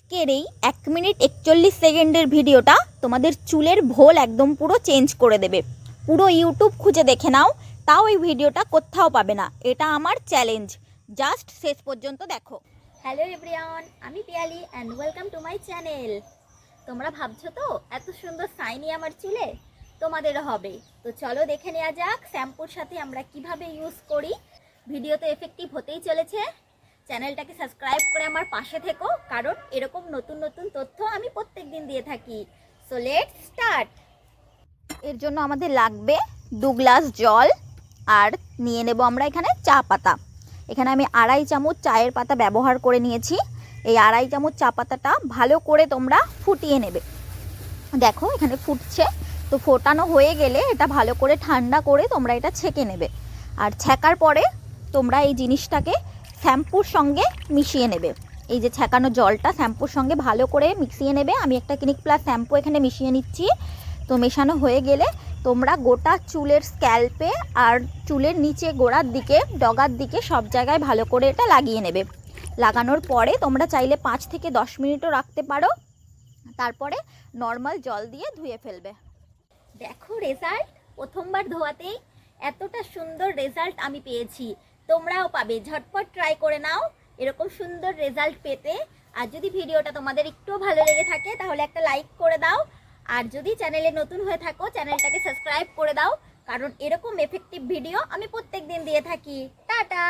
আজকের এই 1 মিনিট 41 সেকেন্ডের ভিডিওটা তোমাদের চুলের ভোল একদম পুরো চেঞ্জ করে দেবে। পুরো ইউটিউব খুঁজে দেখে নাও, তাও এই ভিডিওটা কোথাও পাবে না। এটা আমার চ্যালেঞ্জ, জাস্ট শেষ পর্যন্ত দেখো। হ্যালো এভরিওয়ান, আমি Piyali and welcome to my channel. তোমরা ভাবছো তো এত সুন্দর শাইনি আমার চুলে তোমাদেরও হবে, তো চলো দেখে নেওয়া যাক শ্যাম্পুর সাথে আমরা কিভাবে ইউজ করি। ভিডিও তো এফেক্টিভ হতেই চলেছে। চ্যানেলটাকে সাবস্ক্রাইব করে আমার পাশে থেকো, কারণ এরকম নতুন নতুন তথ্য আমি প্রত্যেকদিন দিয়ে থাকি। So let's start. এর জন্য আমাদের লাগবে 2 গ্লাস জল, আর নিয়ে নেব আমরা এখানে চা পাতা। এখানে আমি 2.5 চামচ চায়ের পাতা ব্যবহার করে নিয়েছি। এই 2.5 চামচ চা পাতাটা ভালো করে তোমরা ফুটিয়ে নেবে। দেখো এখানে ফুটছে, তো ফোটানো হয়ে গেলে এটা ভালো করে ঠান্ডা করে তোমরা এটা ছেঁকে নেবে। আর ছেঁকার পরে তোমরা এই জিনিসটাকে শ্যাম্পুর সঙ্গে মিশিয়ে নেবে। এই যে ছেঁকানো জলটা শ্যাম্পুর সঙ্গে ভালো করে মিশিয়ে নেবে। আমি একটা ক্লিনিক প্লাস শ্যাম্পু এখানে মিশিয়ে নিচ্ছি। তো মেশানো হয়ে গেলে তোমরা গোটা চুলের স্ক্যাল্পে আর চুলের নিচে গোড়ার দিকে, ডগার দিকে সব জায়গায় ভালো করে এটা লাগিয়ে নেবে। লাগানোর পরে তোমরা চাইলে 5 থেকে 10 মিনিটও রাখতে পারো, তারপরে নর্মাল জল দিয়ে ধুয়ে ফেলবে। দেখো রেজাল্ট, প্রথমবার ধোয়াতেই এতটা সুন্দর রেজাল্ট আমি পেয়েছি। তোমরাও পাবে, ঝটপট ট্রাই করে নাও এরকম সুন্দর রেজাল্ট পেতে। আর যদি ভিডিওটা তোমাদের একটু ভালো লেগে থাকে তাহলে একটা লাইক করে দাও। আর যদি চ্যানেলে নতুন হয়ে থাকো চ্যানেলটাকে সাবস্ক্রাইব করে দাও, কারণ এরকম এফেক্টিভ ভিডিও আমি প্রত্যেকদিন দিয়ে থাকি। টাটা।